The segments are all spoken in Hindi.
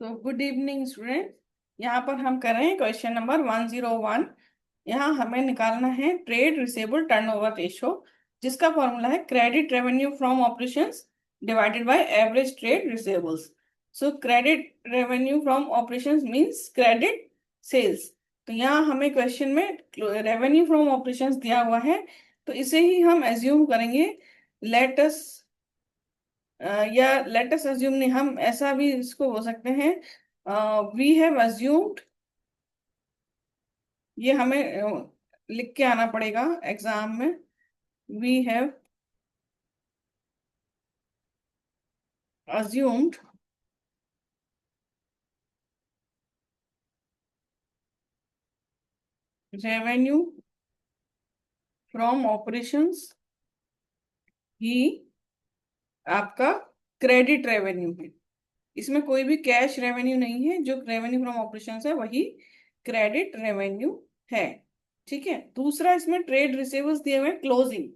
तो गुड इवनिंग स्टूडेंट। यहाँ पर हम कर रहे हैं क्वेश्चन नंबर 101। यहाँ हमें निकालना है ट्रेड रिसेबल टर्नओवर रेशो, जिसका फॉर्मूला है credit revenue from operations divided by average trade receivables. So credit revenue from operations means credit sales. तो यहाँ हमें क्वेश्चन में रेवेन्यू फ्रॉम ऑपरेशंस दिया हुआ है, तो इसे ही हम एज्यूम करेंगे। लेटस या लेटस अज्यूम नहीं, हम ऐसा भी इसको हो सकते हैं। वी हैव अज्यूम्ड, ये हमें लिख के आना पड़ेगा एग्जाम में। We have assumed revenue from operations ही आपका क्रेडिट रेवेन्यू है। इसमें कोई भी कैश रेवेन्यू नहीं है, जो रेवेन्यू फ्रॉम ऑपरेशंस है वही क्रेडिट रेवेन्यू है। ठीक है। दूसरा, इसमें ट्रेड रिसीवेबल्स दिए हुए हैं क्लोजिंग,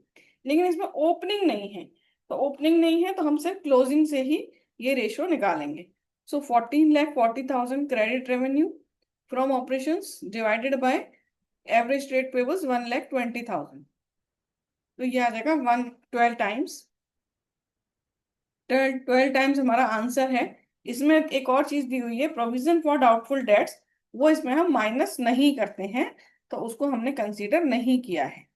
लेकिन इसमें ओपनिंग नहीं है। तो ओपनिंग नहीं है तो हम सिर्फ क्लोजिंग से ही ये रेशो निकालेंगे। सो 14,40,000 credit revenue from operations divided by average trade payables 1,20,000। तो ये आ जाएगा 112 टाइम्स। 12 टाइम्स हमारा आंसर है। इसमें एक और चीज दी हुई है, प्रोविजन फॉर डाउटफुल डेट्स, वो इसमें हम माइनस नहीं करते हैं, तो उसको हमने कंसीडर नहीं किया है।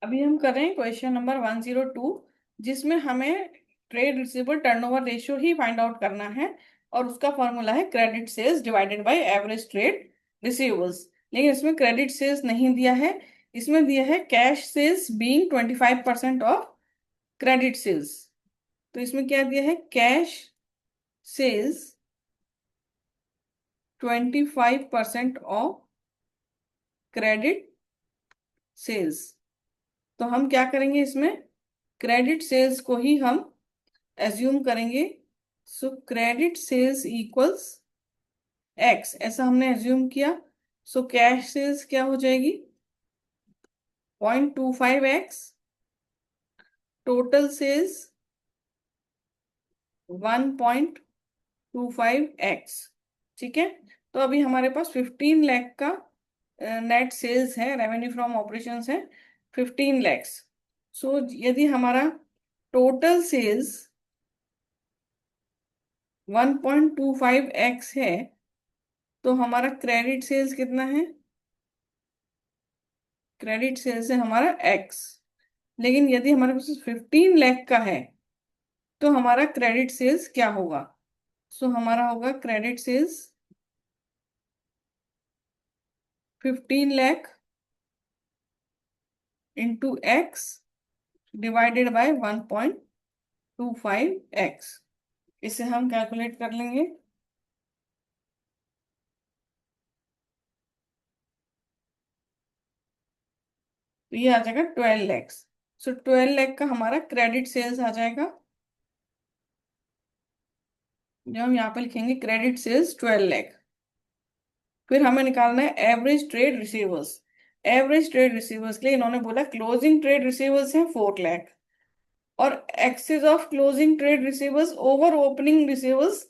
अभी हम कर रहे हैं क्वेश्चन नंबर 102, जिसमें हमें ट्रेड रिसीवेबल टर्नओवर रेशियो ही फाइंड आउट करना है, और उसका फॉर्मूला है credit sales divided by average trade receivables. लेकिन इसमें क्रेडिट सेल्स नहीं दिया है, इसमें दिया है cash sales being 25% of credit sales. तो इसमें क्या दिया है, cash sales 25% of credit sales. तो हम क्या करेंगे, इसमें क्रेडिट सेल्स को ही हम एज्यूम करेंगे। So credit sales equals x, ऐसा हमने एज्यूम किया। सो कैश सेल्स क्या हो जाएगी, 0.25x, टोटल सेल्स 1.25x। ठीक है। तो अभी हमारे पास 15 लाख का नेट सेल्स है, रेवेन्यू फ्रॉम ऑपरेशंस है 15 लैक्स। सो यदि हमारा टोटल सेल्स 1.25x है, तो हमारा क्रेडिट सेल्स कितना है, क्रेडिट सेल्स है हमारा x। लेकिन यदि हमारे पास 15 लाख का है, तो हमारा क्रेडिट सेल्स क्या होगा। सो हमारा होगा credit sales 15 lakh into x divided by 1.25x। इसे हम कैलकुलेट कर लेंगे। तो ये आ जाएगा 12 लैक्स। सो 12 लाख का हमारा क्रेडिट सेल्स आ जाएगा, जो हम यहाँ पे लिखेंगे क्रेडिट सेल्स 12 लाख। फिर हमें निकालना है average trade receivers. Average trade receivers के लिए इन्होंने बोला क्लोजिंग ट्रेड रिसीवर्स है 4 लाख, और excess of closing trade receivers over opening receivers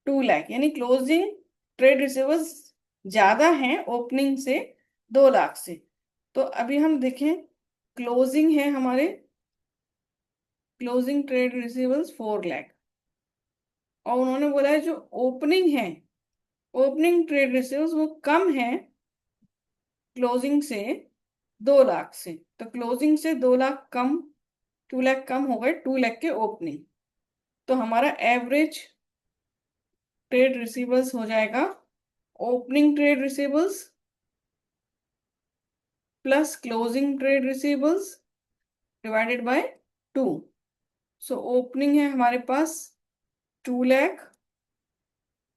2 lakh, यानी क्लोजिंग ट्रेड रिसीवर्स ज्यादा हैं ओपनिंग से 2 लाख से। तो अभी हम देखें, क्लोजिंग है हमारे, क्लोजिंग ट्रेड रिसीवर्स 4 लाख, और उन्होंने बोला है जो ओपनिंग है, ओपनिंग ट्रेड रिसीवर्स वो कम है क्लोजिंग से 2 लाख से। तो क्लोजिंग से 2 लाख कम, 2 लाख कम हो गए 2 लाख के ओपनिंग। तो हमारा एवरेज ट्रेड रिसीवर्स हो जाएगा opening trade receivers plus closing trade receivers divided by 2। So opening है हमारे पास 2 lakh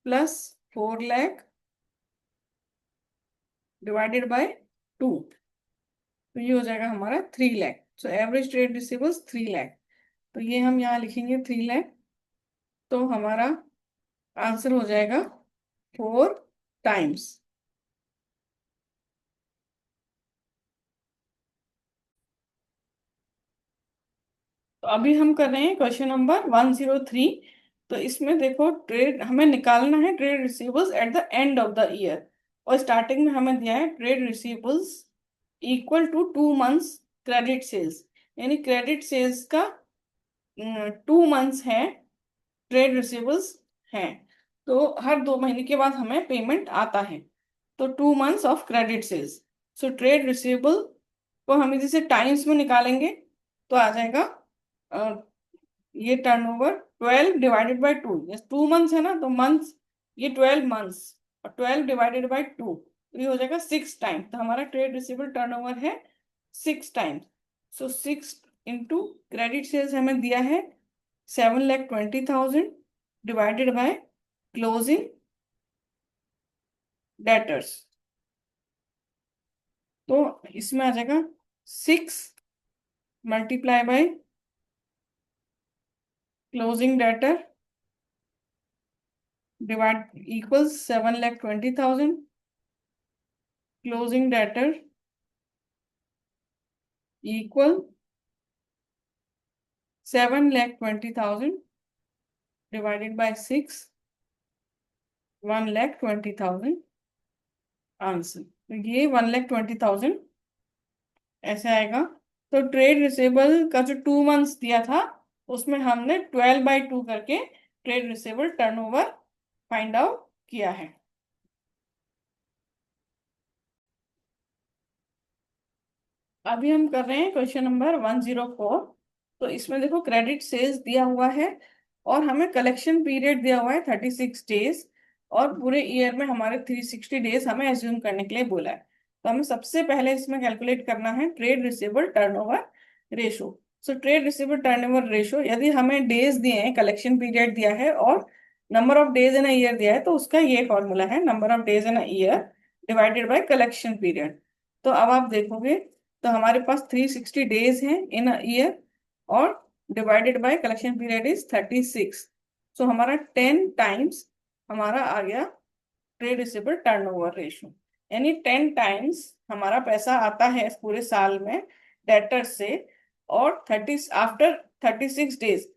plus 4 lakh divided by 2। तो ये हो जाएगा हमारा 3 lakh. So average trade receivers 3 lakh. तो ये हम यहाँ लिखेंगे 3 लाख। तो हमारा आंसर हो जाएगा 4 टाइम्स। तो अभी हम कर रहे हैं क्वेश्चन नंबर 103, तो इसमें देखो ट्रेड हमें निकालना है trade receivables at the end of the year, और स्टार्टिंग में हमें दिया है trade receivables equal to 2 months credit sales, यानी क्रेडिट सेल्स का 2 मंथ्स है, ट्रेड रिसीवेबल्स हैं, तो हर 2 महीने के बाद हमें पेमेंट आता है, तो 2 months of credit sales. So trade receivable को हम इसे टाइम्स में निकालेंगे तो आ जाएगा ये टर्नओवर 12 डिवाइडेड बाई 2, 2 मंथ्स है ना, तो मंथ्स ये 12 मंथ्स, और 12 डिवाइडेड बाई 2 तो ये हो जाएगा 6 टाइम, तो हमारा ट्रेड रिसीवेबल टर्नओवर है 6 टाइम्स। सो 6 इंटू क्रेडिट सेल्स हमें दिया है 7,20,000 डिवाइडेड बाय क्लोजिंग डेटर्स, तो इसमें आ जाएगा 6 multiply by closing debtor divide equals 7,20,000, closing debtor equal 7,20,000 divided by 6, 1,20,000 answer, तो ये 1,20,000 ऐसे आएगा। तो ट्रेड रिसेबल का जो 2 मंथ्स दिया था उसमें हमने 12/2 करके trade receivable turnover find out किया है। अभी हम कर रहे हैं क्वेश्चन नंबर 104। तो इसमें देखो क्रेडिट सेल्स दिया हुआ है और हमें कलेक्शन पीरियड दिया हुआ है 36 डेज, और पूरे ईयर में हमारे 360 डेज हमें एज्यूम करने के लिए बोला है। तो हमें सबसे पहले इसमें कैलकुलेट करना है ट्रेड रिसीवेबल टर्नओवर रेशो। सो ट्रेड रिसीवेबल टर्नओवर रेशो, यदि हमें डेज दिए हैं, कलेक्शन पीरियड दिया है और number of days in a year दिया है, तो उसका ये फॉर्मूला है number of days in a year divided by collection period. तो अब आप देखोगे तो हमारे पास 360 डेज हैं इन अ ईयर, और divided by collection period is 36, सो हमारा 10 टाइम्स हमारा आ गया ट्रेड रिसीवेबल टर्नओवर रेशो, यानी 10 टाइम्स हमारा पैसा आता है इस पूरे साल में डेटर से, और 36 डेज,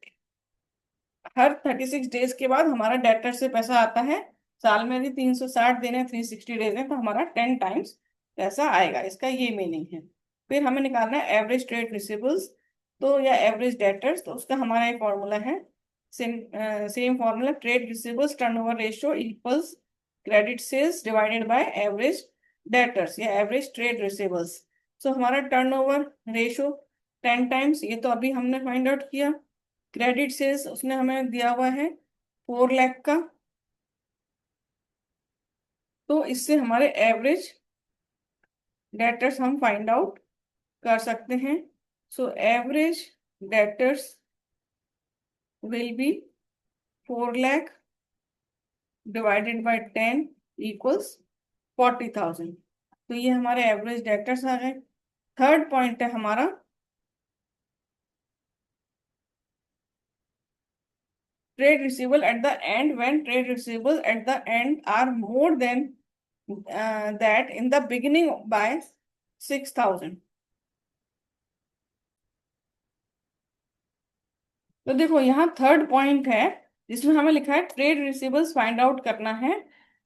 हर 36 डेज के बाद हमारा डेटर से पैसा आता है। साल में यदि 360 दिन है, 360 डेज है, तो हमारा 10 टाइम्स पैसा आएगा, इसका ये मीनिंग है। फिर हमें निकालना है एवरेज ट्रेड रिसीवेबल्स, तो या एवरेज डेटर्स, तो उसका हमारा एक फॉर्मूला है, same formula, trade receivables turnover ratio equals credit sales divided by average debtors या एवरेज ट्रेड रिसीवेबल्स। सो हमारा टर्नओवर रेशियो 10 टाइम्स, ये तो अभी हमने फाइंड आउट किया। क्रेडिट सेल्स उसने हमें दिया हुआ है 4 लाख का, तो इससे हमारे एवरेज डेटर्स हम फाइंड आउट कर सकते हैं। So average debtors will be 4 lakh divided bye 10 equals 40,000, तो ये हमारे एवरेज डेटर्स आ गए। थर्ड पॉइंट है हमारा trade receivable at the end, when trade receivable at the end are more than that in the beginning by 6,000। तो देखो यहाँ थर्ड पॉइंट है जिसमें हमें लिखा है ट्रेड रिसीवेबल्स फाइंड आउट करना है,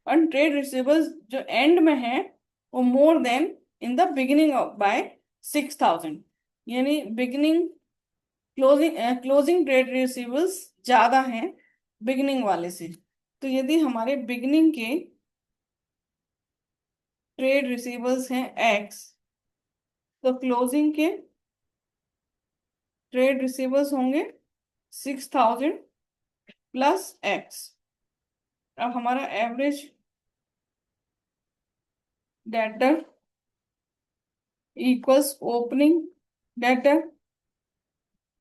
और ट्रेड रिसीवेबल्स जो एंड में है वो more than in the beginning of by 6,000, यानी बिगिनिंग क्लोजिंग ट्रेड रिसीवेबल्स ज्यादा हैं बिगिनिंग वाले से। तो यदि हमारे बिगिनिंग के ट्रेड रिसीवेबल्स हैं एक्स, तो क्लोजिंग के ट्रेड रिसीवेबल्स होंगे 6,000 प्लस एक्स। अब हमारा average debtor equals opening debtor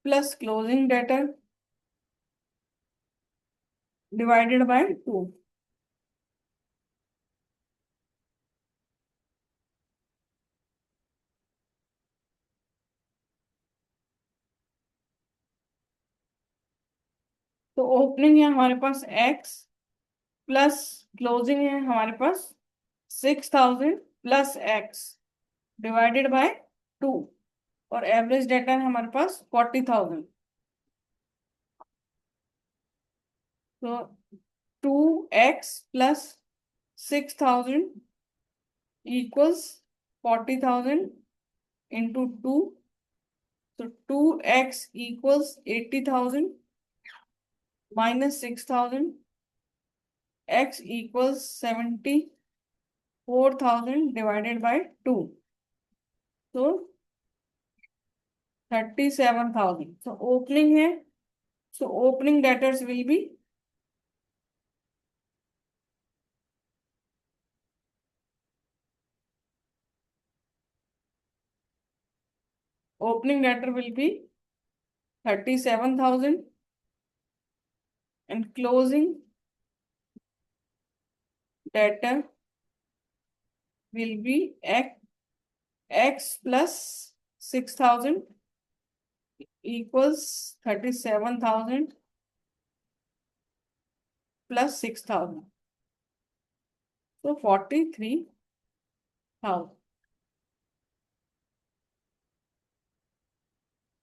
plus closing debtor divided by 2। तो ओपनिंग है हमारे पास एक्स, प्लस क्लोजिंग है हमारे पास 6,000 प्लस एक्स डिवाइडेड बाय 2, और एवरेज डेटा है हमारे पास 40,000। तो 2x plus 6,000 equals 40,000 into 2. So 2x equals 80,000 minus 6,000. X equals 74,000 divided by 2. So 37,000. So opening है. So opening debtors will be opening debtor will be 37,000 and closing debtor will be x plus 6,000 equals 37,000 plus 6,000. So 43,000.